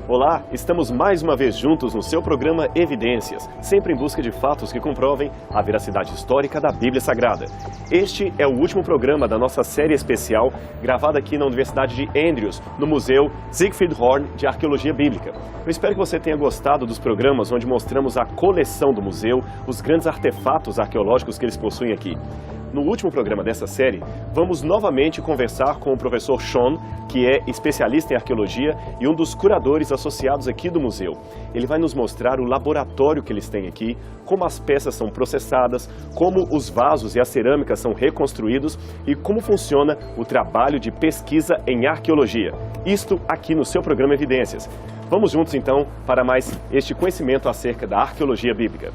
Olá, estamos mais uma vez juntos no seu programa Evidências, sempre em busca de fatos que comprovem a veracidade histórica da Bíblia Sagrada. Este é o último programa da nossa série especial, gravada aqui na Universidade de Andrews, no Museu Siegfried Horn de Arqueologia Bíblica. Eu espero que você tenha gostado dos programas onde mostramos a coleção do museu, os grandes artefatos arqueológicos que eles possuem aqui. No último programa dessa série, vamos novamente conversar com o professor Sean, que é especialista em arqueologia e um dos curadores associados aqui do museu. Ele vai nos mostrar o laboratório que eles têm aqui, como as peças são processadas, como os vasos e as cerâmicas são reconstruídos e como funciona o trabalho de pesquisa em arqueologia. Isto aqui no seu programa Evidências. Vamos juntos então para mais este conhecimento acerca da arqueologia bíblica.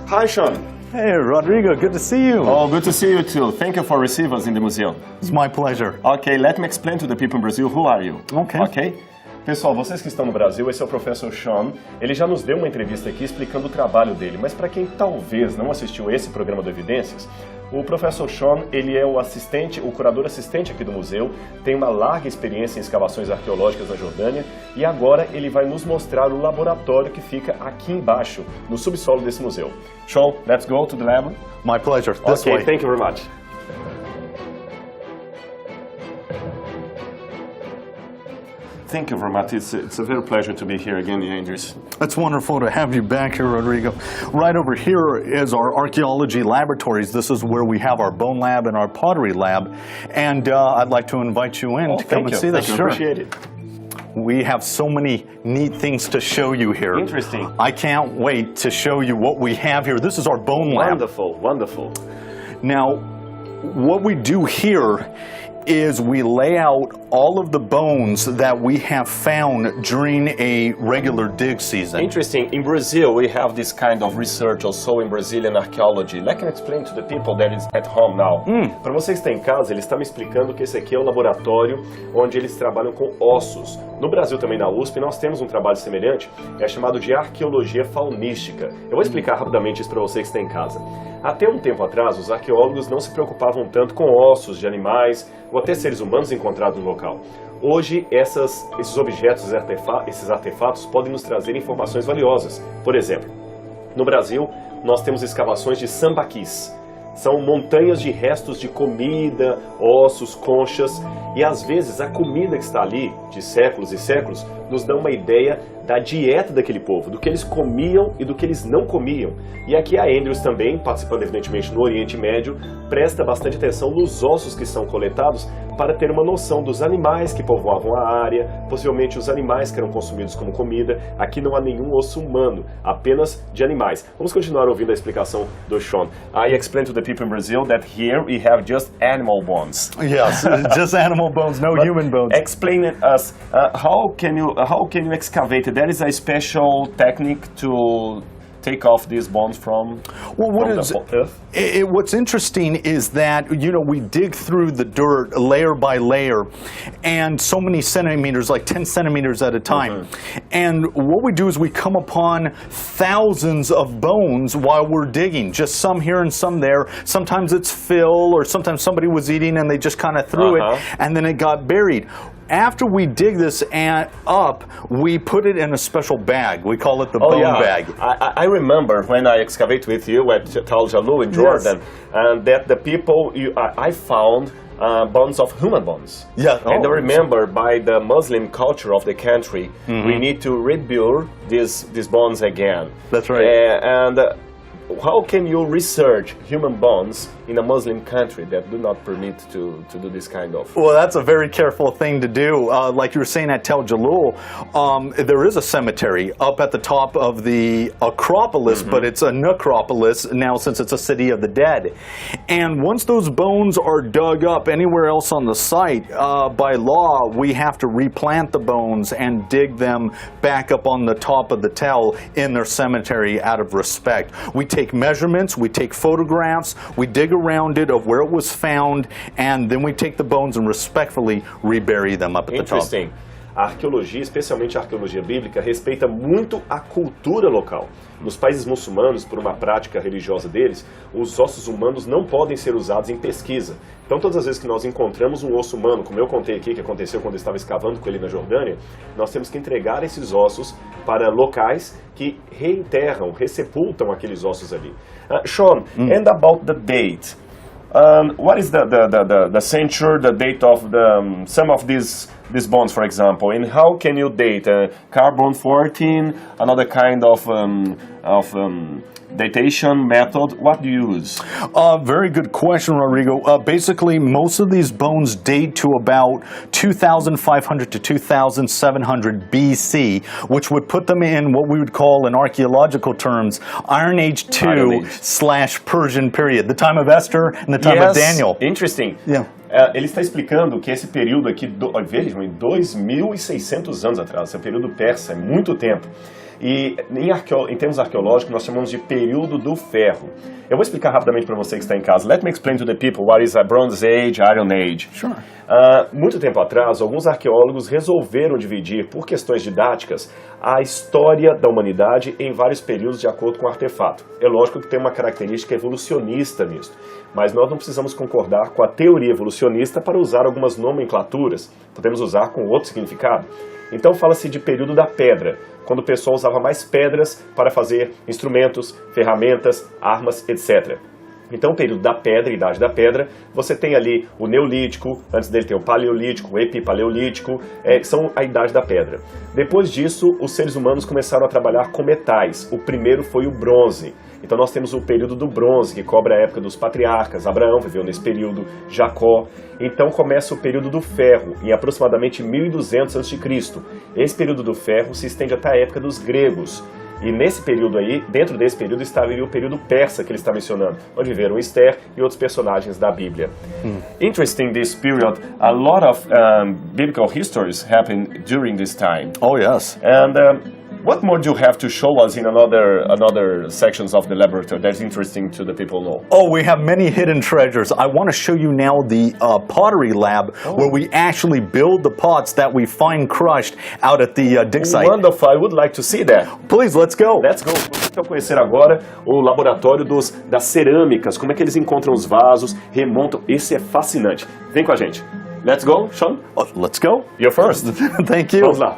Hi, Sean. Hey, Rodrigo, good to see you. Oh, good to see you too. Thank you for receiving us in the museum. It's my pleasure. Okay, let me explain to the people in Brazil who are you. Okay. Pessoal, vocês que estão no Brasil, esse é o professor Sean. Ele já nos deu uma entrevista aqui explicando o trabalho dele, mas para quem talvez não assistiu esse programa do Evidências, o professor Sean, ele é o curador assistente aqui do museu, tem uma larga experiência em escavações arqueológicas na Jordânia e agora ele vai nos mostrar o laboratório que fica aqui embaixo, no subsolo desse museu. Sean, let's go to the lab. My pleasure. This way. Thank you very much. Thank you very much. It's a very pleasure to be here again in Andrews. It's wonderful to have you back here, Rodrigo. Right over here is our archaeology laboratories. This is where we have our bone lab and our pottery lab. And I'd like to invite you in to come and see this. Sure. Appreciate it. We have so many neat things to show you here. Interesting. I can't wait to show you what we have here. This is our bone lab. Wonderful, wonderful. Now, what we do here is we lay out all of the bones that we have found during a regular dig season. Interesting. In Brazil, we have this kind of research also in Brazilian archaeology. Let me explain to the people that is at home now. Para você que está em casa, ele está me explicando que esse aqui é um laboratório onde eles trabalham com ossos. No Brasil também, na USP, nós temos um trabalho semelhante, é chamado de arqueologia faunística. Eu vou explicar rapidamente isso para você que está em casa. Até um tempo atrás, os arqueólogos não se preocupavam tanto com ossos de animais ou até seres humanos encontrados no local. Hoje, esses objetos, esses artefatos podem nos trazer informações valiosas. Por exemplo, no Brasil, nós temos escavações de sambaquis. São montanhas de restos de comida, ossos, conchas, e às vezes a comida que está ali, de séculos e séculos, nos dá uma ideia da dieta daquele povo, do que eles comiam e do que eles não comiam. E aqui a Andrews também, participando evidentemente no Oriente Médio, presta bastante atenção nos ossos que são coletados para ter uma noção dos animais que povoavam a área, possivelmente os animais que eram consumidos como comida. Aqui não há nenhum osso humano, apenas de animais. Vamos continuar ouvindo a explicação do Sean. I explained to the people in Brazil that here we have just animal bones. Yes, just animal bones, no human bones. Explain it us, how can you excavate it? There is a special technique to take off these bones from the earth? What's interesting is that, we dig through the dirt layer by layer and so many centimeters, like 10 centimeters at a time. And what we do is we come upon thousands of bones while we're digging, just some here and some there. Sometimes it's fill, or sometimes somebody was eating and they just kind of threw it and then it got buried. After we dig this up, we put it in a special bag. We call it the bone bag. I remember when I excavate with you at Tal Jalou in Jordan, and that the people, I found bones of human bones. Yeah. And I remember by the Muslim culture of the country, we need to rebuild these bones again. That's right. how can you research human bones in a Muslim country that do not permit to do this kind of? Well, that's a very careful thing to do. Like you were saying at Tel Jalul, there is a cemetery up at the top of the Acropolis, but it's a necropolis now since it's a city of the dead. And once those bones are dug up anywhere else on the site, by law, we have to replant the bones and dig them back up on the top of the Tel in their cemetery out of respect. We take measurements, we take photographs, we dig around it of where it was found, and then we take the bones and respectfully rebury them up at the top. Interesting. A arqueologia, especialmente a arqueologia bíblica, respeita muito a cultura local. Nos países muçulmanos, por uma prática religiosa deles, os ossos humanos não podem ser usados em pesquisa. Então, todas as vezes que nós encontramos um osso humano, como eu contei aqui, que aconteceu quando eu estava escavando com ele na Jordânia, nós temos que entregar esses ossos para locais que reenterram, ressepultam aqueles ossos ali. Sean, and about the date. What is the century, the date of some of these bones, for example, and how can you date carbon-14, another kind of datation method? What do you use? Very good question, Rodrigo. Basically, most of these bones date to about 2,500 to 2,700 BC, which would put them in what we would call, in archaeological terms, Iron Age 2/Persian period, the time of Esther and the time of Daniel. Interesting. Yeah. Ele está explicando que esse período aqui, vejam, em 2.600 anos atrás, esse período persa, é muito tempo. E em termos arqueológicos, nós chamamos de período do ferro. Eu vou explicar rapidamente para você que está em casa. Let me explain to the people what is a Bronze Age, Iron Age. Sure. Muito tempo atrás, alguns arqueólogos resolveram dividir, por questões didáticas, a história da humanidade em vários períodos de acordo com o artefato. É lógico que tem uma característica evolucionista nisso, mas nós não precisamos concordar com a teoria evolucionista para usar algumas nomenclaturas. Podemos usar com outro significado. Então fala-se de período da pedra, quando o pessoal usava mais pedras para fazer instrumentos, ferramentas, armas, etc. Então, o período da pedra, idade da pedra, você tem ali o Neolítico, antes dele tem o Paleolítico, o Epipaleolítico, que são a idade da pedra. Depois disso, os seres humanos começaram a trabalhar com metais. O primeiro foi o bronze. Então nós temos o período do bronze, que cobre a época dos patriarcas. Abraão viveu nesse período, Jacó. Então começa o período do ferro, em aproximadamente 1200 a.C. Esse período do ferro se estende até a época dos gregos. E nesse período aí, dentro desse período, estaria o período persa que ele está mencionando, onde viveram Esther e outros personagens da Bíblia. Interesting this period, a lot of biblical histories happened during this time. Oh, yes. And what more do you have to show us in another sections of the laboratory that's interesting to the people know? Oh, we have many hidden treasures. I want to show you now the pottery lab where we actually build the pots that we find crushed out at the dig site. Wonderful, I would like to see that. Please, let's go. Let's go. Vocês vão conhecer agora o laboratório das cerâmicas, como é que eles encontram os vasos, remontam. Esse é fascinante. Vem com a gente. Let's go, Sean? Oh, let's go. You're first. Thank you. Vamos lá.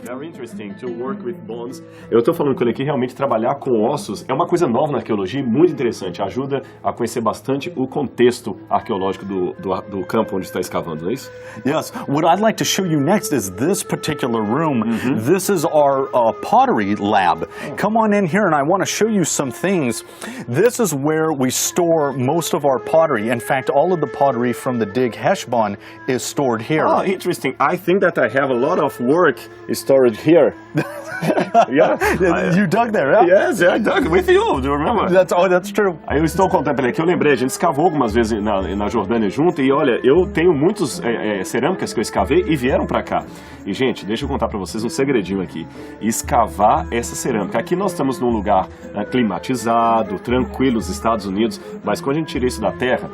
Very interesting to work with bones. Eu estou falando com ele aqui, realmente trabalhar com ossos é uma coisa nova na arqueologia, muito interessante. Ajuda a conhecer bastante o contexto arqueológico do campo onde está escavando, não é isso? Yes. What I'd like to show you next is this particular room. This is our pottery lab. Come on in here and I want to show you some things. This is where we store most of our pottery. In fact, all of the pottery from the Dig Heshbon is stored here. Oh, interesting. I think that I have a lot of work stored here. You dug there, yeah? Yes, I dug with you, do you remember? That's true. Aí eu estou contando aqui, eu lembrei, a gente escavou algumas vezes na Jordânia junto e olha, eu tenho muitos cerâmicas que eu escavei e vieram pra cá. E gente, deixa eu contar pra vocês um segredinho aqui. Escavar essa cerâmica. Aqui nós estamos num lugar climatizado, tranquilo, nos Estados Unidos, mas quando a gente tira isso da terra,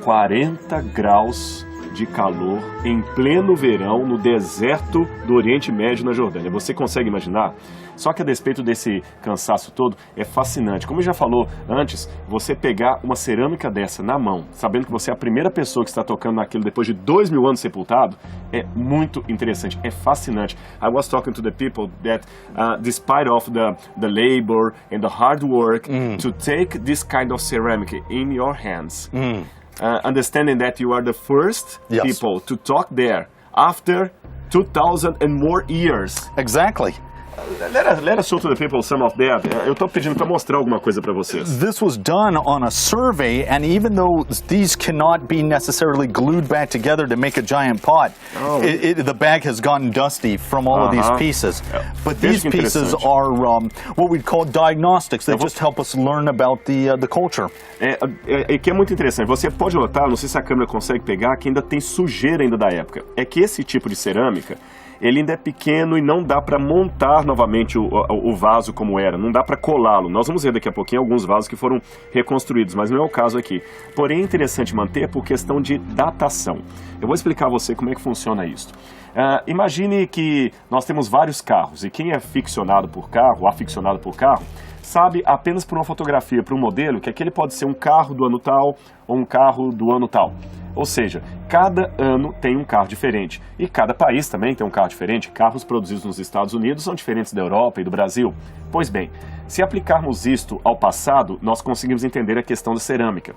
40 graus de calor em pleno verão no deserto do Oriente Médio na Jordânia. Você consegue imaginar? Só que a despeito desse cansaço todo, é fascinante. Como eu já falou antes, você pegar uma cerâmica dessa na mão, sabendo que você é a primeira pessoa que está tocando naquilo depois de 2000 anos sepultado, é muito interessante, é fascinante. I was talking to the people that despite of the labor and the hard work to take this kind of ceramic in your hands, understanding that you are the first people to talk there after 2,000 and more years. Exactly. Let us show to the people some of that. Eu tô pedindo para mostrar alguma coisa para vocês. This was done on a survey, and even though these cannot be necessarily glued back together to make a giant pot, the bag has gotten dusty from all of these pieces. But these pieces are what we'd call diagnostics. They just help us learn about the culture. Que é muito interessante. Você pode notar, não sei se a câmera consegue pegar, que ainda tem sujeira ainda da época. É que esse tipo de cerâmica, ele ainda é pequeno e não dá para montar novamente o vaso como era, não dá para colá-lo. Nós vamos ver daqui a pouquinho alguns vasos que foram reconstruídos, mas não é o caso aqui. Porém, é interessante manter por questão de datação. Eu vou explicar a você como é que funciona isso. Imagine que nós temos vários carros, e quem é aficionado por carro, sabe apenas por uma fotografia, por um modelo, que aquele pode ser um carro do ano tal ou um carro do ano tal. Ou seja, cada ano tem um carro diferente. E cada país também tem um carro diferente. Carros produzidos nos Estados Unidos são diferentes da Europa e do Brasil. Pois bem, se aplicarmos isto ao passado, nós conseguimos entender a questão da cerâmica.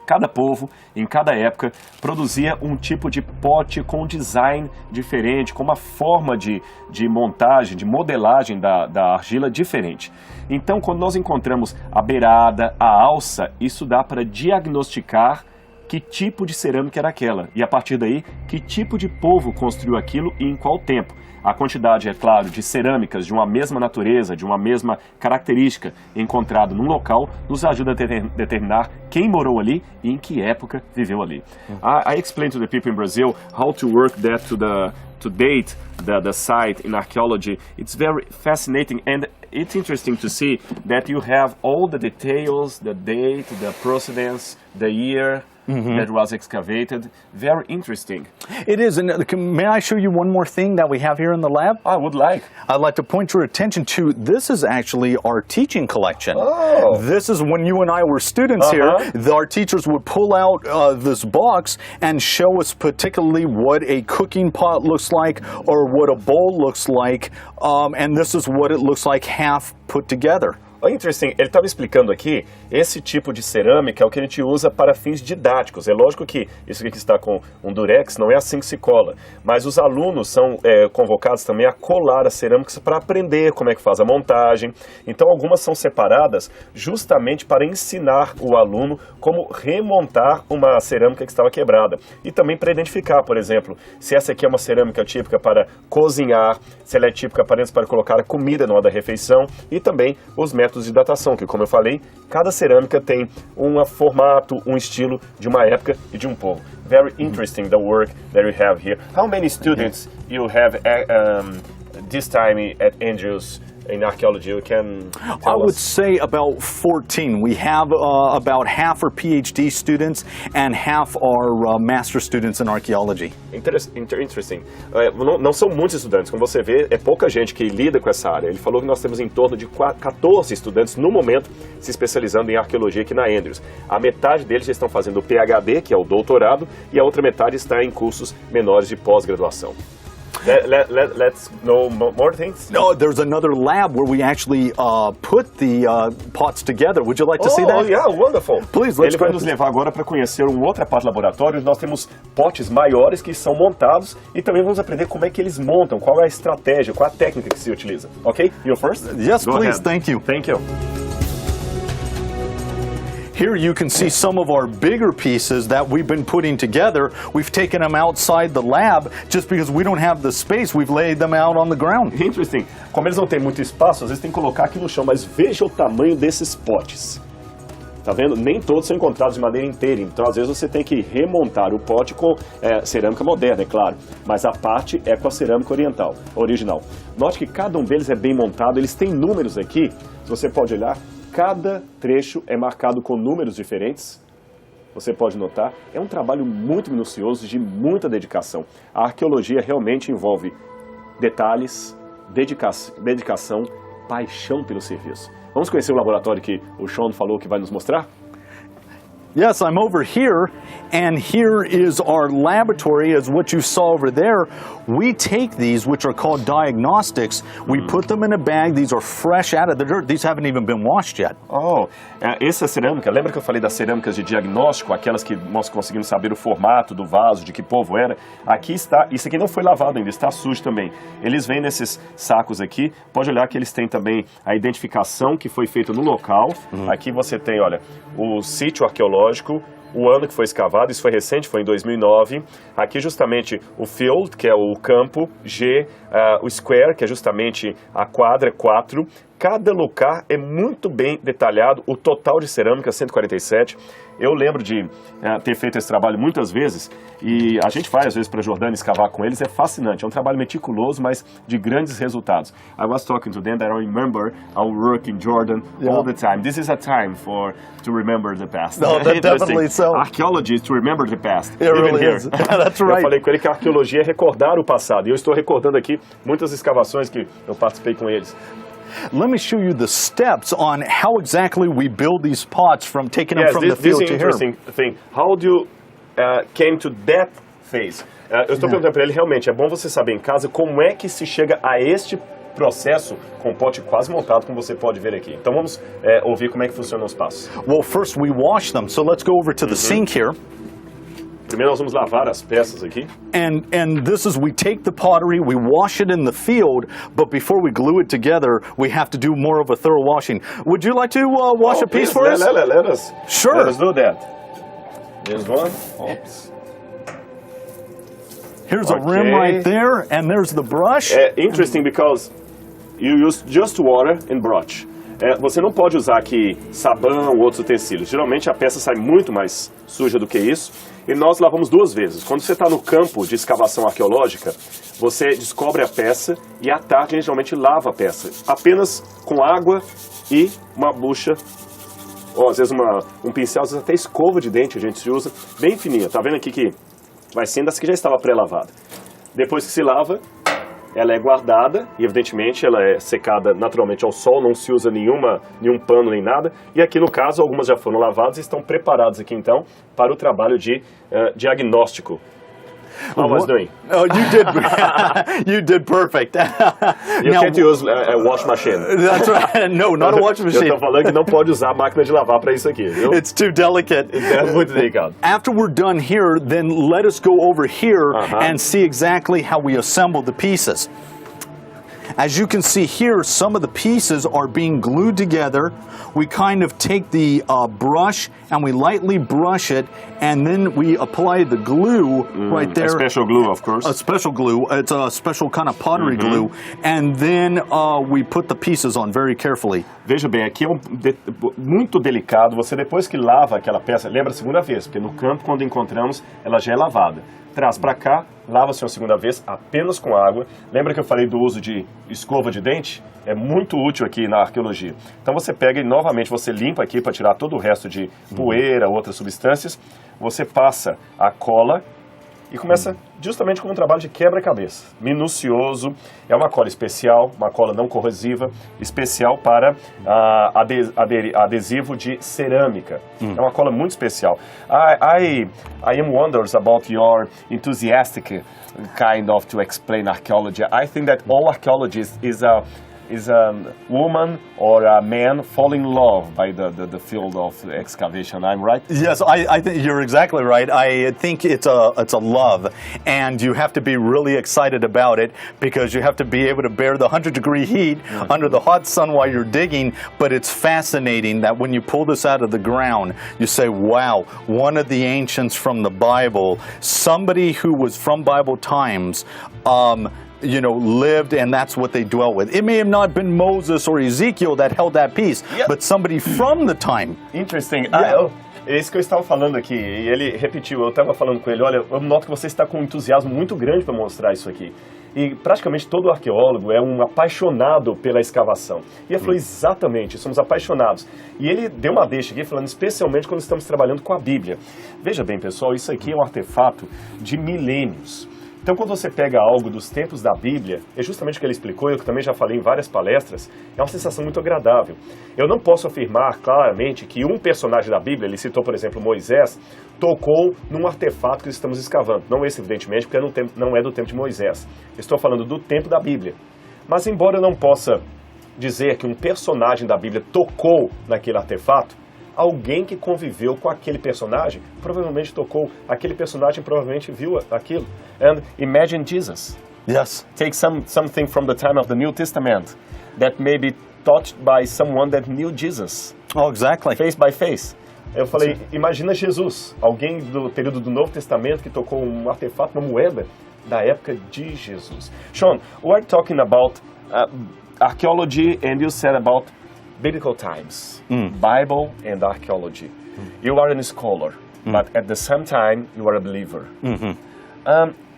Cada povo, em cada época, produzia um tipo de pote com um design diferente, com uma forma de montagem, de modelagem da argila diferente. Então, quando nós encontramos a beirada, a alça, isso dá para diagnosticar que tipo de cerâmica era aquela, e a partir daí, que tipo de povo construiu aquilo e em qual tempo. A quantidade, é claro, de cerâmicas de uma mesma natureza, de uma mesma característica encontrado num local, nos ajuda a determinar quem morou ali e em que época viveu ali. I explained to the people in Brazil how to work that to date the site in archaeology. It's very fascinating, and it's interesting to see that you have all the details, the date, the procedence, the year that was excavated. Very interesting. It is, and may I show you one more thing that we have here in the lab? I would like. I'd like to point your attention to, this is actually our teaching collection. Oh. This is when you and I were students here, our teachers would pull out this box and show us particularly what a cooking pot looks like or what a bowl looks like, and this is what it looks like half put together. Interesting. Ele estava explicando aqui, esse tipo de cerâmica é o que a gente usa para fins didáticos. É lógico que isso aqui que está com um durex não é assim que se cola, mas os alunos são convocados também a colar as cerâmicas para aprender como é que faz a montagem. Então algumas são separadas justamente para ensinar o aluno como remontar uma cerâmica que estava quebrada. E também para identificar, por exemplo, se essa aqui é uma cerâmica típica para cozinhar, se ela é típica apenas para colocar a comida na hora da refeição, e também os métodos de datação, que, como eu falei, cada cerâmica tem um formato, um estilo de uma época e de um povo. Very interesting, the work that you have here. How many students you have this time at Andrews in archaeology? You can tell I would us. say about 14. We have about half are PhD students and half are master students in archaeology. Interesting. Não são muitos estudantes, como você vê, é pouca gente que lida com essa área. Ele falou que nós temos em torno de 14 estudantes no momento se especializando em arqueologia aqui na Andrews. A metade deles já estão fazendo o PhD, que é o doutorado, e a outra metade está em cursos menores de pós-graduação. Let's know more things. No, there's another lab where we actually put the pots together. Would you like to see that? Oh, yeah, wonderful. Please, let's Ele vai go. nos levar agora para conhecer um outra parte do laboratório. Nós temos potes maiores que são montados e também vamos aprender como é que eles montam, qual é a estratégia, qual é a técnica que se utiliza. Ok? You first? Yes, Go please. ahead. Thank you. Thank you. Here you can see some of our bigger pieces that we've been putting together. We've taken them outside the lab just because we don't have the space. We've laid them out on the ground. Interesting. Como eles não têm muito espaço, às vezes tem que colocar aqui no chão, mas veja o tamanho desses potes. Tá vendo? Nem todos são encontrados de maneira inteira, então às vezes você tem que remontar o pote com cerâmica moderna, é claro, mas a parte é com a cerâmica original. Note que cada um deles é bem montado, eles têm números aqui, se você pode olhar, cada trecho é marcado com números diferentes. Você pode notar, é um trabalho muito minucioso, de muita dedicação. A arqueologia realmente envolve detalhes, dedicação, paixão pelo serviço. Vamos conhecer o laboratório que o Sean falou que vai nos mostrar? Yes, I'm over here, and here is our laboratory, as what you saw over there. We take these, which are called diagnostics, we put them in a bag. These are fresh out of the dirt. These haven't even been washed yet. Oh, essa cerâmica, lembra que eu falei das cerâmicas de diagnóstico, aquelas que nós conseguimos saber o formato do vaso, de que povo era? Aqui está, isso aqui não foi lavado ainda, está sujo também. Eles vêm nesses sacos aqui, pode olhar que eles têm também a identificação que foi feita no local. Aqui você tem, olha, o sítio arqueológico, o ano que foi escavado, isso foi recente, foi em 2009. Aqui justamente o field, que é o campo, G, o square, que é justamente a quadra, 4. Cada lugar é muito bem detalhado, o total de cerâmica, 147. Eu lembro de ter feito esse trabalho muitas vezes, e a gente vai às vezes para Jordânia escavar com eles, é fascinante, é um trabalho meticuloso, mas de grandes resultados. I was talking to them that I remember our work in Jordan all the time. This is a time to remember the past. No, definitely so. Archaeology is to remember the past. It really is. That's right. Eu falei com ele que a arqueologia é recordar o passado, e eu estou recordando aqui muitas escavações que eu participei com eles. Let me show you the steps on how exactly we build these pots from taking them from the field to here. This is an interesting thing. How do you came to that phase? Eu estou perguntando para ele, realmente, é bom você saber em casa como é que se chega a este processo com o pote quase montado, como você pode ver aqui. Então vamos ouvir como é que funcionam os passos. Well, first we wash them, so let's go over to the sink here. Primeiro nós vamos lavar as peças aqui. And this is, we take the pottery, we wash it in the field, but before we glue it together, we have to do more of a thorough washing. Would you like to wash a piece for us? Let us. Sure. Let us do that. There's one. Oops. Here's a rim right there, and there's the brush. Interesting because you use just water and brush. Você não pode usar aqui sabão ou outros utensílios. Geralmente a peça sai muito mais suja do que isso. E nós lavamos 2 vezes. Quando você está no campo de escavação arqueológica, você descobre a peça e à tarde a gente geralmente lava a peça. Apenas com água e uma bucha, ou às vezes um pincel, às vezes até escova de dente a gente usa, bem fininha. Tá vendo aqui que vai sendo essa que já estava pré-lavada. Depois que se lava, ela é guardada e, evidentemente, ela é secada naturalmente ao sol, não se usa nenhum pano nem nada. E aqui, no caso, algumas já foram lavadas e estão preparadas aqui, então, para o trabalho de diagnóstico. How was doing? Oh, you did perfect. You can't use a wash machine. That's right. No, not a wash machine. Eu estou falando que não pode usar a máquina de lavar para isso aqui, viu? It's too delicate. É muito delicado. After we're done here, then let us go over here and see exactly how we assemble the pieces. As you can see here, some of the pieces are being glued together. We kind of take the brush and we lightly brush it, and then we apply the glue right there. A special glue, of course. A special glue. It's a special kind of pottery glue. And then we put the pieces on very carefully. Veja bem, aqui é muito delicado. Você, depois que lava aquela peça, lembra a segunda vez, porque no campo, quando encontramos, ela já é lavada. Traz para cá, lava-se uma segunda vez apenas com água. Lembra que eu falei do uso de escova de dente? É muito útil aqui na arqueologia. Então você pega e novamente você limpa aqui para tirar todo o resto de poeira, outras substâncias. Você passa a cola e começa justamente com um trabalho de quebra-cabeça. Minucioso, é uma cola especial, uma cola não corrosiva, especial para adesivo de cerâmica. É uma cola muito especial. I am wonders about your enthusiastic kind of to explain archaeology. I think that all archaeology is a woman or a man falling in love by the field of excavation. I'm right? Yes, I think you're exactly right. I think it's a love, and you have to be really excited about it because you have to be able to bear the 100-degree heat under the hot sun while you're digging. But it's fascinating that when you pull this out of the ground, you say, wow, one of the ancients from the Bible, somebody who was from Bible times, lived, and that's what they dwell with. It may have not been Moses or Ezekiel that held that piece, but somebody from the time. Interesting. É isso que eu estava falando aqui, e ele repetiu, eu estava falando com ele, olha, eu noto que você está com um entusiasmo muito grande para mostrar isso aqui. E praticamente todo arqueólogo é um apaixonado pela escavação. E ele falou, exatamente, somos apaixonados. E ele deu uma deixa aqui, falando especialmente quando estamos trabalhando com a Bíblia. Veja bem, pessoal, isso aqui é um artefato de milênios. Então, quando você pega algo dos tempos da Bíblia, é justamente o que ele explicou, eu que também já falei em várias palestras, é uma sensação muito agradável. Eu não posso afirmar claramente que um personagem da Bíblia, ele citou, por exemplo, Moisés, tocou num artefato que estamos escavando. Não esse, evidentemente, porque não é do tempo de Moisés. Estou falando do tempo da Bíblia. Mas, embora eu não possa dizer que um personagem da Bíblia tocou naquele artefato, alguém que conviveu com aquele personagem provavelmente tocou, aquele personagem provavelmente viu aquilo. And imagine Jesus. Yes. Take something from the time of the New Testament that may be touched by someone that knew Jesus. Oh, exactly. Face by face. Eu falei, imagina Jesus, alguém do período do Novo Testamento que tocou um artefato, uma moeda da época de Jesus. Sean, we're talking about archaeology, and you said about biblical times, Bible and archaeology. You are a scholar, but at the same time, you are a believer.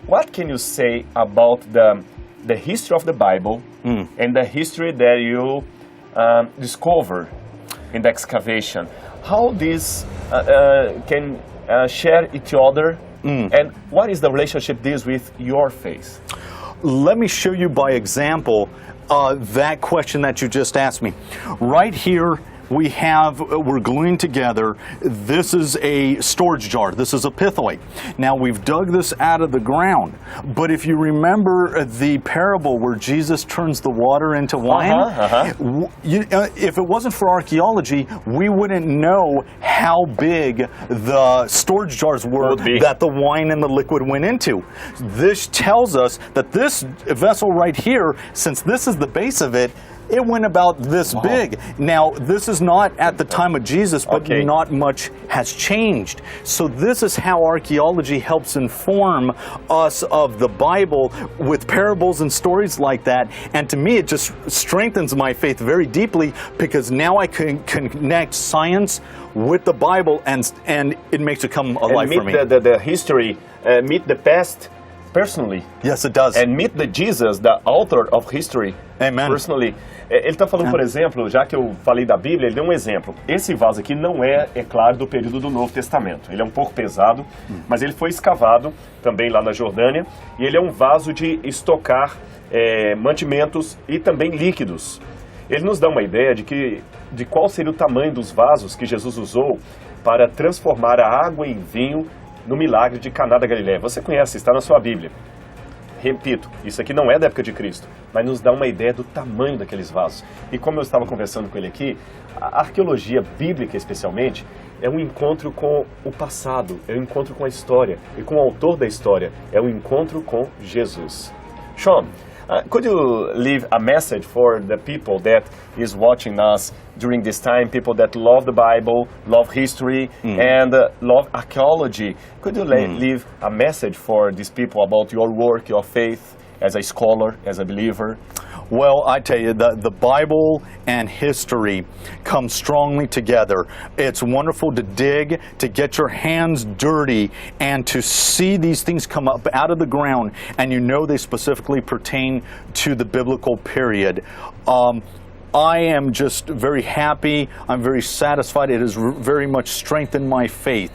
What can you say about the history of the Bible and the history that you discover in the excavation? How these can share each other, and what is the relationship this with your faith? Let me show you by example that question that you just asked me. Right here, we're gluing together, this is a storage jar, this is a pithoi. Now we've dug this out of the ground, but if you remember the parable where Jesus turns the water into wine, if it wasn't for archaeology, we wouldn't know how big the storage jars were that the wine and the liquid went into. This tells us that this vessel right here, since this is the base of it, it went about this big. Now, this is not at the time of Jesus, but not much has changed. So this is how archaeology helps inform us of the Bible with parables and stories like that. And to me, it just strengthens my faith very deeply, because now I can connect science with the Bible, and it makes it come alive for me. The history, meet the past personally. Yes, it does. And meet the Jesus, the author of history, Amen. Personally. Ele está falando, por exemplo, já que eu falei da Bíblia, ele deu um exemplo. Esse vaso aqui não é claro, do período do Novo Testamento. Ele é um pouco pesado, mas ele foi escavado também lá na Jordânia, e ele é um vaso de estocar mantimentos e também líquidos. Ele nos dá uma ideia de qual seria o tamanho dos vasos que Jesus usou para transformar a água em vinho no milagre de Caná da Galileia. Você conhece, está na sua Bíblia. Repito, isso aqui não é da época de Cristo, mas nos dá uma ideia do tamanho daqueles vasos. E como eu estava conversando com ele aqui, a arqueologia bíblica especialmente é um encontro com o passado, é um encontro com a história e com o autor da história, é um encontro com Jesus. Sean, could you leave a message for the people that is watching us during this time, people that love the Bible, love history, and love archaeology? Could you leave a message for these people about your work, your faith, as a scholar, as a believer? Well, I tell you, the Bible and history come strongly together. It's wonderful to dig, to get your hands dirty, and to see these things come up out of the ground, and you know they specifically pertain to the biblical period. I am just very happy. I'm very satisfied. It has very much strengthened my faith.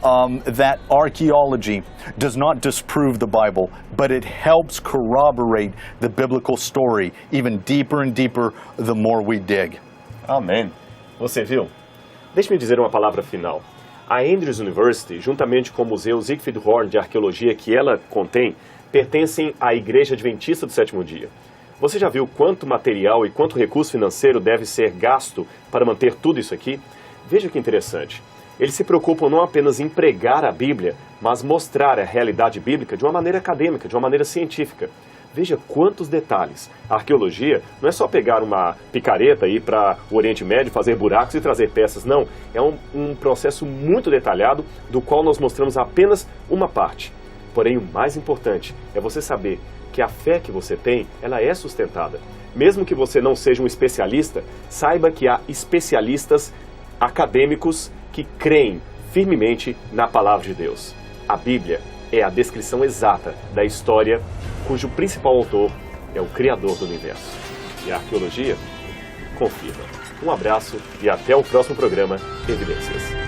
That archaeology does not disprove the Bible, but it helps corroborate the biblical story even deeper and deeper the more we dig. Amém. Você viu? Deixe-me dizer uma palavra final. A Andrews University, juntamente com o Museu Siegfried Horn de Arqueologia que ela contém, pertencem à Igreja Adventista do Sétimo Dia. Você já viu quanto material e quanto recurso financeiro deve ser gasto para manter tudo isso aqui? Veja que interessante. Eles se preocupam não apenas em pregar a Bíblia, mas mostrar a realidade bíblica de uma maneira acadêmica, de uma maneira científica. Veja quantos detalhes. A arqueologia não é só pegar uma picareta e ir para o Oriente Médio, fazer buracos e trazer peças. Não, é um processo muito detalhado, do qual nós mostramos apenas uma parte. Porém, o mais importante é você saber que a fé que você tem, ela é sustentada. Mesmo que você não seja um especialista, saiba que há especialistas acadêmicos que creem firmemente na palavra de Deus. A Bíblia é a descrição exata da história cujo principal autor é o Criador do Universo. E a arqueologia confirma. Um abraço e até o próximo programa Evidências.